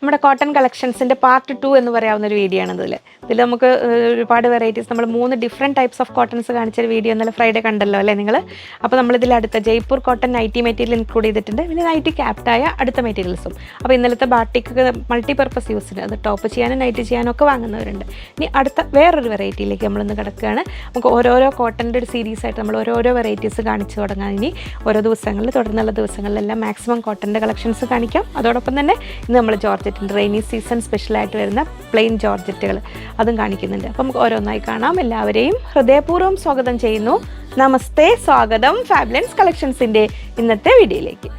നമ്മുടെ cotton കളക്ഷൻസിൻ്റെ part 2 എന്ന് പറയാവുന്ന ഒരു വീഡിയോ ആണ് ഇതിൽ നമുക്ക് ഒരുപാട് വെറൈറ്റീസ് നമ്മൾ 3 ഡിഫറെൻറ്റ് ടൈപ്സ് ഓഫ് കോട്ടൺസ് കാണിച്ചൊരു വീഡിയോ ഇന്നലെ ഫ്രൈഡേ കണ്ടല്ലോ അല്ലേ നിങ്ങൾ. അപ്പോൾ നമ്മളിതിൽ അടുത്ത Jaipur cotton nightie material include ചെയ്തിട്ടുണ്ട്. പിന്നെ നൈറ്റി ക്യാപ്റ്റായ അടുത്ത മെറ്റീരിയൽസും. അപ്പോൾ ഇന്നലത്തെ ബാട്ടിക്ക് മൾട്ടിപർപ്പസ് യൂസിന് അത് ടോപ്പ് ചെയ്യാനും നൈറ്റ് ചെയ്യാനും ഒക്കെ വാങ്ങുന്നവരുണ്ട്. ഇനി അടുത്ത വേറൊരു വെറൈറ്റിയിലേക്ക് നമ്മളിന്ന് കിടക്കുകയാണ്. നമുക്ക് ഓരോരോ കോട്ടൻ്റെ ഒരു സീരീസ് ആയിട്ട് നമ്മൾ ഓരോരോ വെറൈറ്റീസ് കാണിച്ചു തുടങ്ങാൻ ഇനി ഓരോ ദിവസങ്ങളിൽ തുടർന്നുള്ള ദിവസങ്ങളിലെല്ലാം മാക്സിമം കോട്ടൻ്റെ കളക്ഷൻസ് കാണിക്കാം. അതോടൊപ്പം തന്നെ ഇന്ന് നമ്മൾ ജോർജറ്റ് റെയിനി സീസൺ സ്പെഷ്യലായിട്ട് വരുന്ന പ്ലെയിൻ ജോർജറ്റുകൾ അതും കാണിക്കുന്നുണ്ട്. അപ്പം നമുക്ക് ഓരോന്നായി കാണാം. എല്ലാവരെയും ഹൃദയപൂർവ്വം സ്വാഗതം ചെയ്യുന്നു. നമസ്തേ, സ്വാഗതം ഫാബ്ലൻസ് കളക്ഷൻസിൻ്റെ ഇന്നത്തെ വീഡിയോയിലേക്ക്.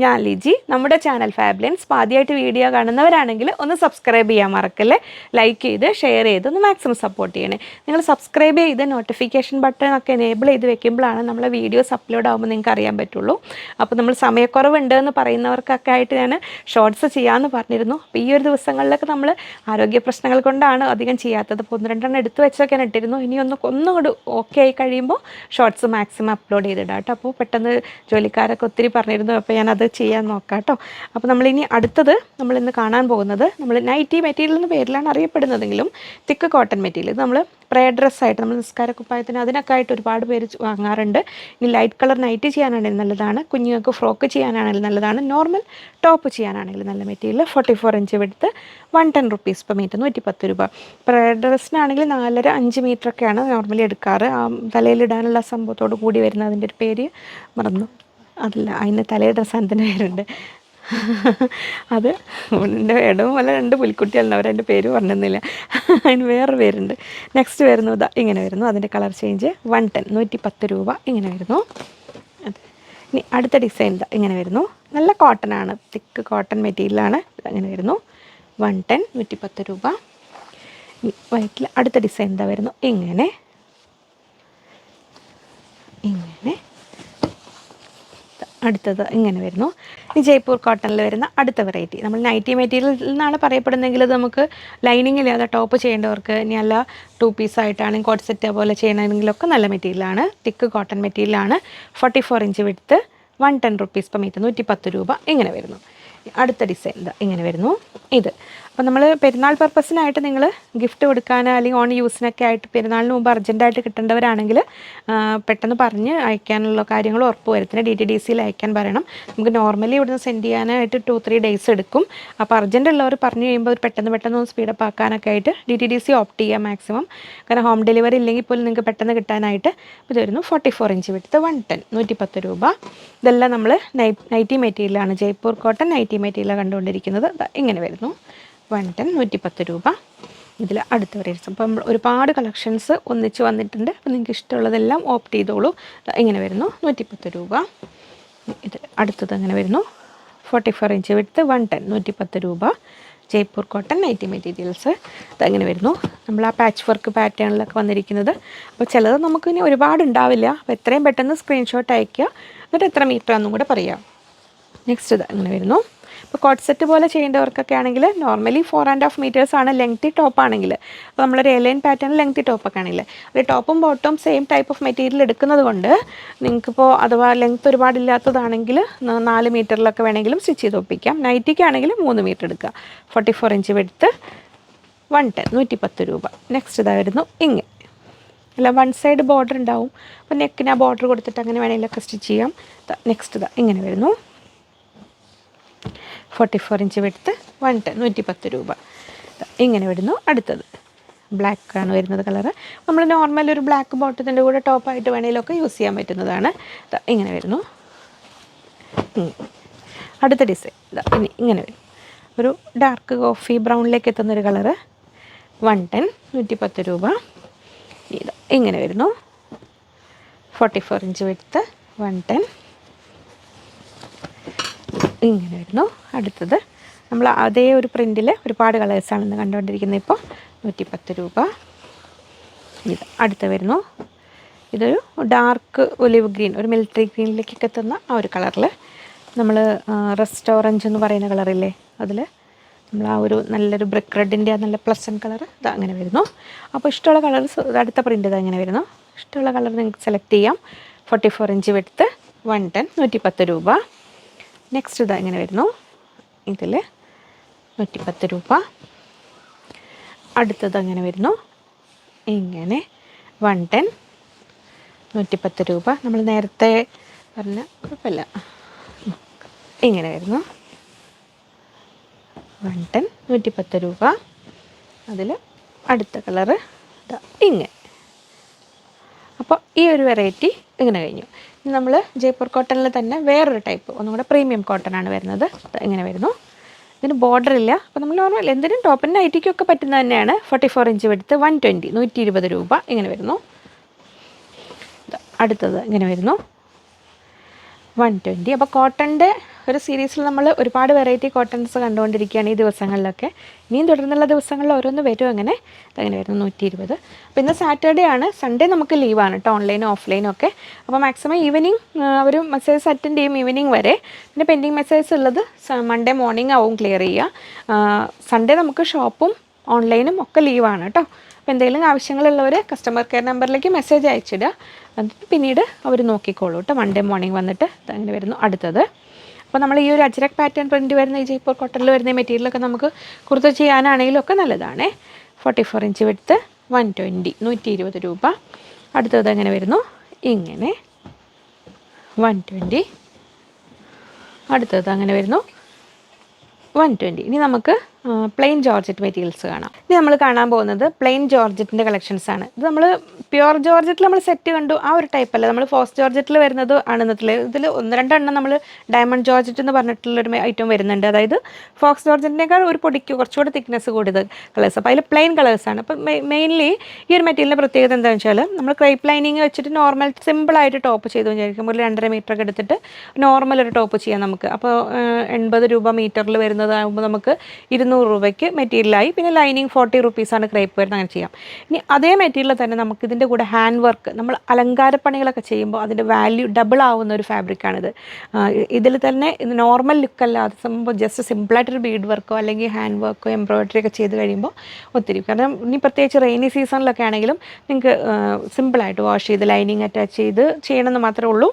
ഞാൻ ലിജി. നമ്മുടെ ചാനൽ ഫാബ്ലൻസ് ആദ്യമായിട്ട് വീഡിയോ കാണുന്നവരാണെങ്കിൽ ഒന്ന് സബ്സ്ക്രൈബ് ചെയ്യാൻ മറക്കല്ലേ. ലൈക്ക് ചെയ്ത് ഷെയർ ചെയ്ത് ഒന്ന് മാക്സിമം സപ്പോർട്ട് ചെയ്യണേ. നിങ്ങൾ സബ്സ്ക്രൈബ് ചെയ്ത് നോട്ടിഫിക്കേഷൻ ബട്ടൺ ഒക്കെ എനേബിൾ ചെയ്ത് വെക്കുമ്പോഴാണ് നമ്മളെ വീഡിയോസ് അപ്ലോഡ് ആകുമ്പോൾ നിങ്ങൾക്ക് അറിയാൻ പറ്റുള്ളൂ. അപ്പോൾ നമ്മൾ സമയക്കുറവുണ്ട് എന്ന് പറയുന്നവർക്കൊക്കെ ആയിട്ട് ഞാൻ ഷോർട്സ് ചെയ്യാമെന്ന് പറഞ്ഞിരുന്നു. അപ്പോൾ ഈ ഒരു ദിവസങ്ങളിലൊക്കെ നമ്മൾ ആരോഗ്യ പ്രശ്നങ്ങൾ കൊണ്ടാണ് അധികം ചെയ്യാത്തത്. അപ്പോൾ 1-2 എടുത്ത് വെച്ചൊക്കെ ഇട്ടിരുന്നു. ഇനി ഒന്നുകൂടി ഓക്കെ ആയി കഴിയുമ്പോൾ ഷോർട്സ് മാക്സിമം അപ്ലോഡ് ചെയ്തിടാം കേട്ടോ. അപ്പോൾ പെട്ടെന്ന് ജോലിക്കാരൊക്കെ ഒത്തിരി പറഞ്ഞിരുന്നു. അപ്പോൾ ഞാനത് ചെയ്യാൻ നോക്കാം കേട്ടോ. അപ്പോൾ നമ്മളിനി അടുത്തത് നമ്മളിന്ന് കാണാൻ പോകുന്നത് നമ്മൾ നൈറ്റി മെറ്റീരിയൽ എന്ന പേരിലാണ് അറിയപ്പെടുന്നതെങ്കിലും തിക്ക് കോട്ടൺ മെറ്റീരിയൽ. ഇത് നമ്മൾ പ്രേ ഡ്രസ്സായിട്ട് നമ്മൾ നിസ്കാര കുപ്പായത്തിന് അതിനൊക്കെ ആയിട്ട് ഒരുപാട് പേര് വാങ്ങാറുണ്ട്. ഇനി ലൈറ്റ് കളർ നൈറ്റ് ചെയ്യാനാണെങ്കിലും നല്ലതാണ്, കുഞ്ഞുങ്ങൾക്ക് ഫ്രോക്ക് ചെയ്യാനാണെങ്കിലും നല്ലതാണ്, നോർമൽ ടോപ്പ് ചെയ്യാനാണെങ്കിലും നല്ല മെറ്റീരിയൽ. 44 ഇഞ്ച് എടുത്ത് 110 റുപ്പീസ് പെർ മീറ്റർ, 110 രൂപ. പ്രേ ഡ്രസ്സിനാണെങ്കിൽ 4.5 മീറ്ററൊക്കെയാണ് നോർമലി എടുക്കാറ്. തലയിലിടാനുള്ള സംഭവത്തോട് കൂടി വരുന്ന അതിൻ്റെ ഒരു പേര് മറന്നു. അതല്ല, അതിന് തലയുടെ സാധനത്തിന് പേരുണ്ട്. അത് എൻ്റെ ഇടവും അല്ല 2 പുലിക്കുട്ടികളുണ്ട്, അവരെൻ്റെ പേര് പറഞ്ഞിരുന്നില്ല. അതിന് വേറെ പേരുണ്ട്. നെക്സ്റ്റ് വരുന്നു ഇതാ ഇങ്ങനെ വരുന്നു. അതിൻ്റെ കളർ ചേഞ്ച് 110, 110 രൂപ ഇങ്ങനെ വരുന്നു. അത് ഇനി അടുത്ത ഡിസൈൻ ഇതാ ഇങ്ങനെ വരുന്നു. നല്ല കോട്ടൺ ആണ്, തിക്ക് കോട്ടൺ മെറ്റീരിയലാണ്. അങ്ങനെ വരുന്നു 110, 110 രൂപ. വൈറ്റിൽ അടുത്ത ഡിസൈൻ എന്താ വരുന്നു ഇങ്ങനെ അടുത്തത് ഇങ്ങനെ വരുന്നു. ഈ ജയ്പൂർ കോട്ടണിൽ വരുന്ന അടുത്ത വെറൈറ്റി നമ്മൾ നൈറ്റി മെറ്റീരിയൽ എന്നാണ് പറയപ്പെടുന്നതെങ്കിൽ അത് നമുക്ക് ലൈനിങ് ഇല്ലാതെ ടോപ്പ് ചെയ്യേണ്ടവർക്ക് ഇനി അല്ല 2 പീസായിട്ടാണെങ്കിൽ കോട്ട് സെറ്റ് പോലെ ചെയ്യണമെങ്കിലൊക്കെ നല്ല മെറ്റീരിയലാണ്. തിക്ക് കോട്ടൺ മെറ്റീരിയലാണ്. 44 inch width, 110 rupees per metre, 110 രൂപ ഇങ്ങനെ വരുന്നു. അടുത്ത ഡിസൈൻ ഇതാ ഇങ്ങനെ വരുന്നു. ഇത് അപ്പോൾ നമ്മൾ പെരുന്നാൾ പർപ്പസിനായിട്ട് നിങ്ങൾ ഗിഫ്റ്റ് കൊടുക്കാൻ അല്ലെങ്കിൽ ഓൺ യൂസിനൊക്കെ ആയിട്ട് പെരുന്നാളിന് മുമ്പ് അർജൻറ്റായിട്ട് കിട്ടേണ്ടവരാണെങ്കിൽ പെട്ടെന്ന് പറഞ്ഞ് അയക്കാനുള്ള കാര്യങ്ങൾ ഉറപ്പ് വരുത്തുന്നത്. DTDCയിൽ അയക്കാൻ പറയണം. നമുക്ക് നോർമലി ഇവിടുന്ന് സെൻഡ് ചെയ്യാനായിട്ട് 2-3 ഡേയ്സ് എടുക്കും. അപ്പോൾ അർജൻറ്റ് ഉള്ളവർ പറഞ്ഞു കഴിയുമ്പോൾ പെട്ടെന്ന് ഒന്ന് സ്പീഡപ്പ് ആക്കാനൊക്കെ ആയിട്ട് DTDC ഓപ്റ്റ് ചെയ്യാം മാക്സിമം. കാരണം ഹോം ഡെലിവറി ഇല്ലെങ്കിൽ പോലും നിങ്ങൾക്ക് പെട്ടെന്ന് കിട്ടാനായിട്ട് ഇത് വരുന്നു. 44 ഇഞ്ച് വിഡ്ത്ത്, 110, 110 രൂപ. ഇതെല്ലാം നമ്മൾ നൈറ്റി മെറ്റീരിയലാണ്. ജയ്പൂർ കോട്ടൺ നൈറ്റി മെറ്റീരിയലാണ് കണ്ടുകൊണ്ടിരിക്കുന്നത്. ഇങ്ങനെ വരുന്നു 110, 110 രൂപ. ഇതിൽ അടുത്ത വെറൈറ്റീസ് അപ്പോൾ നമ്മൾ ഒരുപാട് കളക്ഷൻസ് ഒന്നിച്ച് വന്നിട്ടുണ്ട്. അപ്പോൾ നിങ്ങൾക്ക് ഇഷ്ടമുള്ളതെല്ലാം ഓപ്റ്റ് ചെയ്തോളൂ. ഇങ്ങനെ വരുന്നു 110 രൂപ. ഇത് അടുത്തത് അങ്ങനെ വരുന്നു 44 ഇഞ്ച് വിഡ്ത്ത്, 110, 110 രൂപ. ജയ്പൂർ കോട്ടൺ നൈറ്റി മെറ്റീരിയൽസ് ഇതങ്ങനെ വരുന്നു. നമ്മൾ ആ പാച്ച് വർക്ക് പാറ്റേണിലൊക്കെ വന്നിരിക്കുന്നത്. അപ്പോൾ ചിലത് നമുക്ക് ഇനി ഒരുപാട് ഉണ്ടാവില്ല. അപ്പോൾ എത്രയും പെട്ടെന്ന് സ്ക്രീൻഷോട്ട് അയയ്ക്കുക. എന്നിട്ട് എത്ര മീറ്റർ ആണെന്നും കൂടെ പറയാം. നെക്സ്റ്റ് ഇത് അങ്ങനെ വരുന്നു. ഇപ്പോൾ കോട്ട് സെറ്റ് പോലെ ചെയ്യേണ്ടവർക്കൊക്കെ ആണെങ്കിൽ നോർമലി 4.5 മീറ്റേഴ്സാണ് ലെങ്തി ടോപ്പ് ആണെങ്കിൽ. അപ്പോൾ നമ്മളൊരു എലൈൻ പാറ്റേൺ ലെങ്തി ടോപ്പൊക്കെ ആണെങ്കിൽ ഒരു ടോപ്പും ബോട്ടവും സെയിം ടൈപ്പ് ഓഫ് മെറ്റീരിയൽ എടുക്കുന്നത് കൊണ്ട് നിങ്ങൾക്കിപ്പോൾ അഥവാ ലെങ്ത്ത് ഒരുപാടില്ലാത്തതാണെങ്കിൽ 4 മീറ്ററിലൊക്കെ വേണമെങ്കിലും സ്റ്റിച്ച് ചെയ്ത് ഒപ്പിക്കാം. നൈറ്റിക്കാണെങ്കിൽ 3 മീറ്റർ എടുക്കുക. 44 ഇഞ്ച് വെടുത്ത് 110, 110 രൂപ. നെക്സ്റ്റ് ഇതാ വരുന്നു ഇങ്ങനെ. അല്ല, 1 സൈഡ് ബോർഡർ ഉണ്ടാവും. അപ്പോൾ നെക്കിന് ആ ബോർഡർ കൊടുത്തിട്ട് അങ്ങനെ വേണമെങ്കിലൊക്കെ സ്റ്റിച്ച് ചെയ്യാം. നെക്സ്റ്റ് ഇതാ ഇങ്ങനെ വരുന്നു 44 ഇഞ്ച് വിഡ്ത്ത്, 110, 110 രൂപ ഇങ്ങനെ വരുന്നു. അടുത്തത് ബ്ലാക്ക് ആണ് വരുന്നത് കളറ്. നമ്മൾ നോർമൽ ഒരു ബ്ലാക്ക് ബോട്ടത്തിൻ്റെ കൂടെ ടോപ്പായിട്ട് വേണമെങ്കിലൊക്കെ യൂസ് ചെയ്യാൻ പറ്റുന്നതാണ്. ഇങ്ങനെ വരുന്നു. അടുത്ത ഡിസൈൻ ഇനി ഇങ്ങനെ വരും. ഒരു ഡാർക്ക് കോഫി ബ്രൗണിലേക്ക് എത്തുന്നൊരു കളറ്. 110, 110 രൂപ. ഇങ്ങനെ വരുന്നു 44 ഇഞ്ച് വിഡ്ത്ത്, 110 ഇങ്ങനെ വരുന്നു. അടുത്തത് നമ്മൾ അതേ ഒരു പ്രിൻറ്റിൽ ഒരുപാട് കളേഴ്സാണ് ഇന്ന് കണ്ടുകൊണ്ടിരിക്കുന്നത്. ഇപ്പോൾ 110 രൂപ. ഇത് അടുത്ത് വരുന്നു. ഇതൊരു ഡാർക്ക് ഒലിവ് ഗ്രീൻ, ഒരു മിലിറ്ററി ഗ്രീനിലേക്കൊക്കെ എത്തുന്ന ആ ഒരു കളറിൽ നമ്മൾ റസ്റ്റ് ഓറഞ്ച് എന്ന് പറയുന്ന കളറില്ലേ, അതിൽ നമ്മൾ ആ ഒരു നല്ലൊരു ബ്രിക്ക് റെഡിൻ്റെ നല്ല പ്ലസൻറ്റ് കളർ ഇത് അങ്ങനെ വരുന്നു. അപ്പോൾ ഇഷ്ടമുള്ള കളർ അടുത്ത പ്രിൻ്റ് ഇത് അങ്ങനെ വരുന്നു. ഇഷ്ടമുള്ള കളർ നിങ്ങൾക്ക് സെലക്ട് ചെയ്യാം. 44 ഇഞ്ച് വിഡ്ത്ത് 110 110 രൂപ. നെക്സ്റ്റ് ഇതാ ഇങ്ങനെ വരുന്നു, ഇതിൽ 110 രൂപ. അടുത്തത് അങ്ങനെ വരുന്നു, ഇങ്ങനെ 110 110 രൂപ. നമ്മൾ നേരത്തെ പറഞ്ഞ കുഴപ്പമില്ല, ഇങ്ങനെ വരുന്നു 110 110 രൂപ. അതിൽ അടുത്ത കളറ് ഇങ്ങനെ. അപ്പോൾ ഈ ഒരു വെറൈറ്റി ഇങ്ങനെ കഴിഞ്ഞു. ഇനി നമ്മൾ ജയ്പൂർ കോട്ടണിൽ തന്നെ വേറൊരു ടൈപ്പ് ഒന്നും കൂടെ പ്രീമിയം കോട്ടൺ ആണ് വരുന്നത്. ഇങ്ങനെ വരുന്നു. ഇതിന് ബോർഡർ ഇല്ല. അപ്പോൾ നമ്മൾ നോർമൽ എന്തിനും ടോപ്പിനും നൈറ്റിക്കൊക്കെ പറ്റുന്നത് തന്നെയാണ്. 44 ഇഞ്ച് വിഡ്ത്ത് 120 120 രൂപ ഇങ്ങനെ വരുന്നു. അടുത്തത് ഇങ്ങനെ വരുന്നു 120. അപ്പോൾ കോട്ടൻ്റെ ഒരു സീരീസിൽ നമ്മൾ ഒരുപാട് വെറൈറ്റി കോട്ടൺസ് കണ്ടുകൊണ്ടിരിക്കുകയാണ് ഈ ദിവസങ്ങളിലൊക്കെ. ഇനിയും തുടർന്നുള്ള ദിവസങ്ങളിൽ ഓരോന്ന് വരും. അങ്ങനെ വരുന്നു 120. അപ്പോൾ ഇന്ന് സാറ്റർഡേ ആണ്, സൺഡേ നമുക്ക് ലീവാണ് കേട്ടോ, ഓൺലൈനും ഓഫ്ലൈനും ഒക്കെ. അപ്പോൾ മാക്സിമം ഈവനിങ് അവർ മെസ്സേജ് അറ്റൻഡ് ചെയ്യും ഈവനിങ് വരെ. പിന്നെ പെൻഡിങ് മെസ്സേജ് ഉള്ളത് മൺഡേ മോർണിംഗ് ആവും ക്ലിയർ ചെയ്യുക. സൺഡേ നമുക്ക് ഷോപ്പും ഓൺലൈനും ഒക്കെ ലീവാണ് കേട്ടോ. അപ്പോൾ എന്തെങ്കിലും ആവശ്യങ്ങളുള്ളവർ കസ്റ്റമർ കെയർ നമ്പറിലേക്ക് മെസ്സേജ് അയച്ചിടുക. എന്നിട്ട് പിന്നീട് അവർ നോക്കിക്കോളൂ കേട്ടോ. മൺഡേ മോർണിംഗ് വന്നിട്ട് അങ്ങനെ വരുന്നു. അടുത്തത് അപ്പോൾ നമ്മൾ ഈ ഒരു അജ്രക് പാറ്റേൺ പ്രിൻറ്റ് വരുന്ന ഈ ജയ്പൂർ കോട്ടണിൽ വരുന്ന മെറ്റീരിയലൊക്കെ നമുക്ക് കുർത്ത ചെയ്യാനാണെങ്കിലും ഒക്കെ നല്ലതാണ്. 44 ഇഞ്ച് വിഡ്ത്ത് 120 120 രൂപ. അടുത്തത് അങ്ങനെ വരുന്നു, ഇങ്ങനെ 120. അടുത്തത് അങ്ങനെ വരുന്നു 120. ഇനി നമുക്ക് പ്ലെയിൻ ജോർജറ്റ് മെറ്റീരിയൽസ് കാണാം. ഇനി നമ്മൾ കാണാൻ പോകുന്നത് പ്ലെയിൻ ജോർജറ്റിൻ്റെ കളക്ഷൻസ് ആണ്. ഇത് നമ്മൾ പ്യുവർ ജോർജറ്റിൽ നമ്മൾ സെറ്റ് കണ്ടു, ആ ഒരു ടൈപ്പ് അല്ല. നമ്മൾ ഫോക്സ് ജോർജറ്റിൽ വരുന്നത് ആണ് ഇതിൽ 1-2 നമ്മൾ ഡയമണ്ട് ജോർജറ്റ് എന്ന് പറഞ്ഞിട്ടുള്ളൊരു ഐറ്റം വരുന്നുണ്ട്. അതായത് ഫോക്സ് ജോർജറ്റിനേക്കാൾ ഒരു പൊടിക്ക് കുറച്ചുകൂടി തിക്നെസ് കൂടിയത് കളേഴ്സ്. അപ്പോൾ അതിൽ പ്ലെയിൻ കളേഴ്സാണ്. അപ്പോൾ മെയിൻലി ഈ ഒരു മെറ്റീരിയലിൻ്റെ പ്രത്യേകത എന്താണെന്ന് വെച്ചാൽ നമ്മൾ ക്രേപ്പ് ലൈനിങ് വെച്ചിട്ട് നോർമൽ സിമ്പിളായിട്ട് ടോപ്പ് ചെയ്തു വിചാരിക്കും. ഒരു 2.5 മീറ്റർ ഒക്കെ എടുത്തിട്ട് നോർമൽ ഒരു ടോപ്പ് ചെയ്യാം നമുക്ക്. അപ്പോൾ 80 രൂപ മീറ്ററിൽ വരുന്നതാകുമ്പോൾ നമുക്ക് 200 രൂപയ്ക്ക് മെറ്റീരിയലായി. പിന്നെ ലൈനിങ് 40 റുപ്പീസാണ് ക്രേപ്പ് വരുന്നത്. അങ്ങനെ ചെയ്യാം. ഇനി അതേ മെറ്റീരിയൽ തന്നെ നമുക്ക് ഇതിൻ്റെ കൂടെ ഹാൻഡ് വർക്ക്, നമ്മൾ അലങ്കാരപ്പണികളൊക്കെ ചെയ്യുമ്പോൾ അതിൻ്റെ വാല്യൂ ഡബിൾ ആവുന്ന ഒരു ഫാബ്രിക്കാണിത്. ഇതിൽ തന്നെ ഇത് നോർമൽ ലുക്കല്ലാതെ സംഭവം ജസ്റ്റ് സിമ്പിളായിട്ടൊരു ബീഡ് വർക്കോ അല്ലെങ്കിൽ ഹാൻഡ് വർക്കോ എംബ്രോയിഡറി ഒക്കെ ചെയ്ത് കഴിയുമ്പോൾ ഒത്തിരി. കാരണം ഇനി പ്രത്യേകിച്ച് റെയിനി സീസണിലൊക്കെ ആണെങ്കിലും നിങ്ങൾക്ക് സിമ്പിളായിട്ട് വാഷ് ചെയ്ത് ലൈനിങ് അറ്റാച്ച് ചെയ്ത് ചെയ്യണമെന്ന് മാത്രമേ ഉള്ളൂ.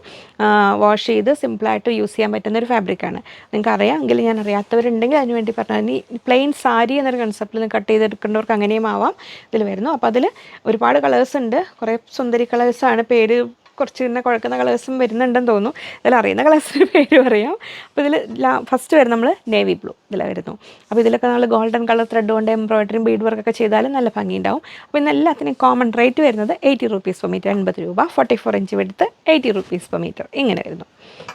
വാഷ് ചെയ്ത് സിമ്പിളായിട്ട് യൂസ് ചെയ്യാൻ പറ്റുന്ന ഒരു ഫാബ്രിക്കാണ്. നിങ്ങൾക്ക് അറിയാം, എങ്കിലും ഞാൻ അറിയാത്തവരുണ്ടെങ്കിൽ അതിന് വേണ്ടി പറഞ്ഞാൽ ഇനി പ്ലെയിൻ സാരി എന്നൊരു കൺസെപ്റ്റിൽ കട്ട് ചെയ്തെടുക്കേണ്ടവർക്ക് അങ്ങനെയും ആവാം ഇതിൽ വരുന്നു. അപ്പോൾ അതിൽ ഒരുപാട് കളേഴ്സ് ഉണ്ട്. കുറേ സുന്ദരി കളേഴ്സാണ്. പേര് കുറച്ച് പിന്നെ കുഴക്കുന്ന കളേഴ്സും വരുന്നുണ്ടെന്ന് തോന്നുന്നു. ഇതിൽ അറിയുന്ന കളേഴ്സിന് പേര് പറയാം. അപ്പോൾ ഇതിൽ ഫസ്റ്റ് വരുന്നത് നമ്മൾ നേവി ബ്ലൂ ഇതിൽ വരുന്നു. അപ്പോൾ ഇതിലൊക്കെ നമ്മൾ ഗോൾഡൻ കളർ ത്രെഡ് കൊണ്ട് എംബ്രോയിഡറിയും ബീഡ് വർക്കൊക്കെ ചെയ്താലും നല്ല ഭംഗി ഉണ്ടാവും. അപ്പോൾ ഇന്ന് എല്ലാത്തിനും കോമൺ റേറ്റ് വരുന്നത് 80 റുപ്പീസ് പെർ മീറ്റർ 80 രൂപ. 44 inch width 80 rupees per metre ഇങ്ങനെ വരുന്നു.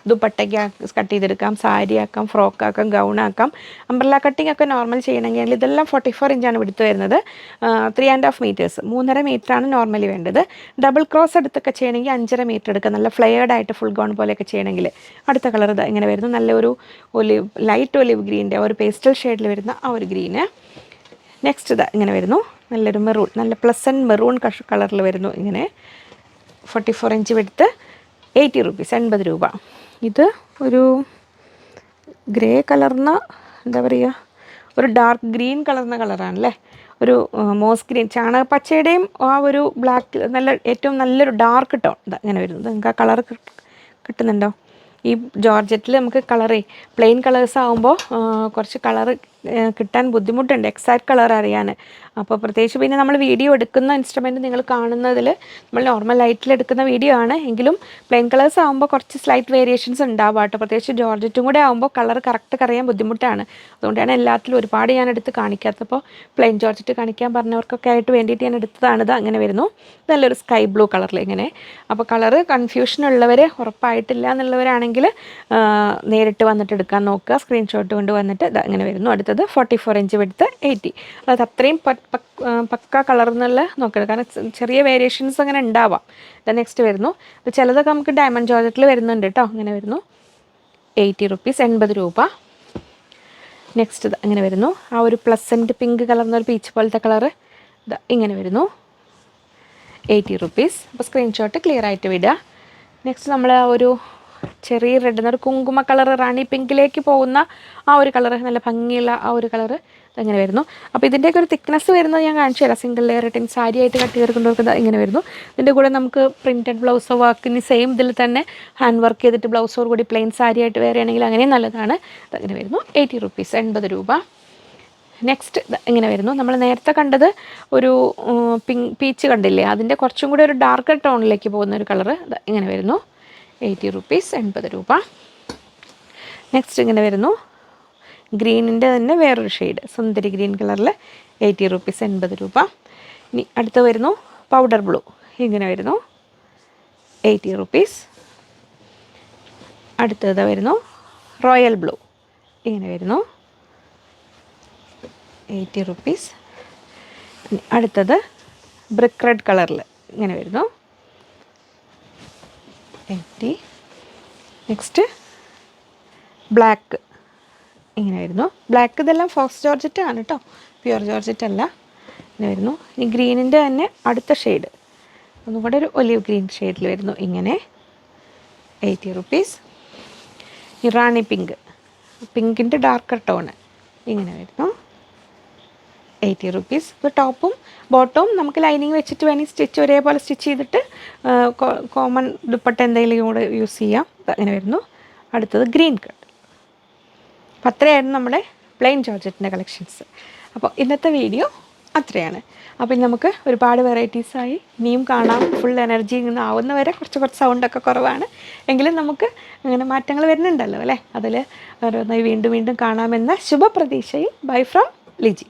ദുപ്പട്ടയ്ക്ക് കട്ട് ചെയ്തെടുക്കാം, സാരി ആക്കാം, ഫ്രോക്കാക്കാം, ഗൗണാക്കാം. അംബ്രല്ല കട്ടിംഗ് ഒക്കെ നോർമൽ ചെയ്യണമെങ്കിൽ ഇതെല്ലാം 44 ഇഞ്ചാണ് വിടുത്ത് വരുന്നത്. 3.5 മീറ്റേഴ്സ് 3.5 മീറ്ററാണ് നോർമലി വേണ്ടത്. ഡബിൾ ക്രോസ് എടുത്തൊക്കെ ചെയ്യണമെങ്കിൽ 5.5 മീറ്റർ എടുക്കുക. നല്ല ഫ്ലെയർഡ് ആയിട്ട് ഫുൾ ഗൗൺ പോലെയൊക്കെ ചെയ്യണമെങ്കിൽ. അടുത്ത കളർ ഇതാ ഇങ്ങനെ വരുന്നു. നല്ലൊരു ഒലിവ്, ലൈറ്റ് ഒലിവ് ഗ്രീൻ്റെ ഒരു പേസ്റ്റൽ ഷെയ്ഡിൽ വരുന്ന ആ ഒരു ഗ്രീന്. നെക്സ്റ്റ് ഇതാ ഇങ്ങനെ വരുന്നു, നല്ലൊരു മെറൂൺ, നല്ല പ്ലസൻറ്റ് മെറൂൺ കളറിൽ വരുന്നു. ഇങ്ങനെ 44 ഇഞ്ച് വിടുത്ത് 80 റുപ്പീസ് 80 രൂപ. ഇത് ഒരു ഗ്രേ കലർന്ന എന്താ പറയുക, ഒരു ഡാർക്ക് ഗ്രീൻ കളർന്ന കളറാണല്ലേ. ഒരു മോസ് ഗ്രീൻ, ചാണകപ്പച്ചയുടെയും ആ ഒരു ബ്ലാക്ക്, നല്ല ഏറ്റവും നല്ലൊരു ഡാർക്ക് ടോൺ ഇതാ ഇങ്ങനെ വരുന്നത്. നിങ്ങൾക്ക് ആ കളർ കിട്ടുന്നുണ്ടോ? ഈ ജോർജറ്റിൽ നമുക്ക് കളറേ പ്ലെയിൻ കളേഴ്സ് ആകുമ്പോൾ കുറച്ച് കളറ് കിട്ടാൻ ബുദ്ധിമുട്ടുണ്ട്, എക്സാക്ട് കളർ അറിയാൻ. അപ്പോൾ പ്രത്യേകിച്ച് പിന്നെ നമ്മൾ വീഡിയോ എടുക്കുന്ന ഇൻസ്ട്രുമെൻറ്റ് നിങ്ങൾ കാണുന്നതിൽ നമ്മൾ നോർമൽ ലൈറ്റിൽ എടുക്കുന്ന വീഡിയോ ആണ് എങ്കിലും പ്ലെയിൻ കളേഴ്സ് ആകുമ്പോൾ കുറച്ച് സ്ലൈറ്റ് വേരിയേഷൻസ് ഉണ്ടാവും കേട്ടോ. പ്രത്യേകിച്ച് ജോർജറ്റും കൂടെ ആകുമ്പോൾ കളർ കറക്റ്റ് അറിയാൻ ബുദ്ധിമുട്ടാണ്. അതുകൊണ്ടാണ് എല്ലാത്തിലും ഒരുപാട് ഞാൻ എടുത്ത് കാണിക്കാത്തപ്പോൾ പ്ലെയിൻ ജോർജറ്റ് കാണിക്കാൻ പറഞ്ഞവർക്കൊക്കെ ആയിട്ട് വേണ്ടിയിട്ട് ഞാൻ എടുത്തതാണിത്. അങ്ങനെ വരുന്നു, നല്ലൊരു സ്കൈ ബ്ലൂ കളറിൽ ഇങ്ങനെ. അപ്പോൾ കളറ് കൺഫ്യൂഷൻ ഉള്ളവർ, ഉറപ്പായിട്ടില്ല എന്നുള്ളവരാണെങ്കിൽ നേരിട്ട് വന്നിട്ട് എടുക്കാൻ നോക്കുക. സ്ക്രീൻഷോട്ട് കൊണ്ട് വന്നിട്ട് ഇത് അങ്ങനെ വരുന്നു. അടുത്തത് 44 ഇഞ്ച് വിടുത്ത് 80. അത് അത്രയും പക്ക കളർ എന്നുള്ള നോക്കണം, കാരണം ചെറിയ വേരിയേഷൻസ് അങ്ങനെ ഉണ്ടാവാം. ഇത് നെക്സ്റ്റ് വരുന്നു. അപ്പോൾ ചിലതൊക്കെ നമുക്ക് ഡയമണ്ട് ജോർജറ്റിൽ വരുന്നുണ്ട് കേട്ടോ. അങ്ങനെ വരുന്നു 80 റുപ്പീസ് 80 രൂപ. നെക്സ്റ്റ് ഇത് അങ്ങനെ വരുന്നു, ആ ഒരു പ്ലസൻറ്റ് പിങ്ക് കളർന്നൊരു പീച്ച് പോലത്തെ കളറ് ഇത് ഇങ്ങനെ വരുന്നു 80 റുപ്പീസ്. അപ്പോൾ സ്ക്രീൻഷോട്ട് ക്ലിയർ ആയിട്ട് വിടുക. നെക്സ്റ്റ് നമ്മൾ ആ ഒരു ചെറിയ റെഡ് എന്നൊരു കുങ്കുമ കളർ റാണി പിങ്കിലേക്ക് പോകുന്ന ആ ഒരു കളറ്, നല്ല ഭംഗിയുള്ള ആ ഒരു കളറ് ഇങ്ങനെ വരുന്നു. അപ്പോൾ ഇതിൻ്റെയൊക്കെ ഒരു തിക്നെസ് വരുന്നത് ഞാൻ കാണിച്ചു തരാം. സിംഗിൾ ലെയർ ഇട്ടിങ് സാരി ആയിട്ട് കട്ട് ചെയ്തെടുക്കുന്നവർക്ക് ഇങ്ങനെ വരുന്നു. ഇതിൻ്റെ കൂടെ നമുക്ക് പ്രിൻറ്റഡ് ബ്ലൗസോ വർക്കിന് സെയിം ഇതിൽ തന്നെ ഹാൻഡ് വർക്ക് ചെയ്തിട്ട് ബ്ലൗസോട് കൂടി പ്ലെയിൻ സാരി ആയിട്ട് വേറെ ആണെങ്കിൽ അങ്ങനെയും നല്ലതാണ്. ഇങ്ങനെ വരുന്നു 80 റുപ്പീസ്, 80 രൂപ. നെക്സ്റ്റ് ഇങ്ങനെ വരുന്നു. നമ്മൾ നേരത്തെ കണ്ടത് ഒരു പീച്ച് കണ്ടില്ലേ, അതിൻ്റെ കുറച്ചും കൂടി ഒരു ഡാർക്കർ ടോണിലേക്ക് പോകുന്ന ഒരു കളറ് ഇങ്ങനെ വരുന്നു 80 റുപ്പീസ്, 80 രൂപ. നെക്സ്റ്റ് ഇങ്ങനെ വരുന്നു ഗ്രീനിൻ്റെ തന്നെ വേറൊരു ഷെയ്ഡ് സുന്ദരി ഗ്രീൻ കളറിൽ 80 റുപ്പീസ്, 80 രൂപ. ഇനി അടുത്ത് വരുന്നു പൗഡർ ബ്ലൂ, ഇങ്ങനെ വരുന്നു 80 റുപ്പീസ്. അടുത്തത് വരുന്നു റോയൽ ബ്ലൂ, ഇങ്ങനെ വരുന്നു 80 റുപ്പീസ്. അടുത്തത് ബ്രിക്ക് റെഡ് കളറിൽ ഇങ്ങനെ വരുന്നു 80. നെക്സ്റ്റ് ബ്ലാക്ക്, ഇങ്ങനെ വരുന്നു. ബ്ലാക്ക് ഇതെല്ലാം ഫോക്സ് ജോർജറ്റ് ആണ് കേട്ടോ, പ്യുവർ ജോർജറ്റ് അല്ല. ഇങ്ങനെ വരുന്നു. ഇനി ഗ്രീനിൻ്റെ തന്നെ അടുത്ത ഷെയ്ഡ് ഒന്നും കൂടെ ഒരു ഒലിവ് ഗ്രീൻ ഷെയ്ഡിൽ വരുന്നു, ഇങ്ങനെ 80 rupees. Irani pink, പിങ്കിൻ്റെ darker tone, ഇങ്ങനെ വരുന്നു 80 റുപ്പീസ്. ഇപ്പോൾ ടോപ്പും ബോട്ടവും നമുക്ക് ലൈനിങ് വെച്ചിട്ട് വേണമെങ്കിൽ സ്റ്റിച്ച് ഒരേപോലെ സ്റ്റിച്ച് ചെയ്തിട്ട് കോമൺ ദുപ്പട്ട എന്തെങ്കിലും കൂടെ യൂസ് ചെയ്യാം. അങ്ങനെ വരുന്നു. അടുത്തത് ഗ്രീൻ കളർ. അപ്പോൾ അത്രയായിരുന്നു നമ്മുടെ പ്ലെയിൻ ജോർജറ്റിൻ്റെ കളക്ഷൻസ്. അപ്പോൾ ഇന്നത്തെ വീഡിയോ അത്രയാണ്. അപ്പോൾ നമുക്ക് ഒരുപാട് വെറൈറ്റീസായി ഇനിയും കാണാം. ഫുൾ എനർജി ഇങ്ങനെ ആവുന്നവരെ കുറച്ച് സൗണ്ടൊക്കെ കുറവാണ് എങ്കിലും നമുക്ക് അങ്ങനെ മാറ്റങ്ങൾ വരുന്നുണ്ടല്ലോ അല്ലേ, അതിൽ ഓരോന്നായി വീണ്ടും കാണാമെന്ന ശുഭപ്രതീക്ഷയിൽ ബൈ ഫ്രം ലിജി.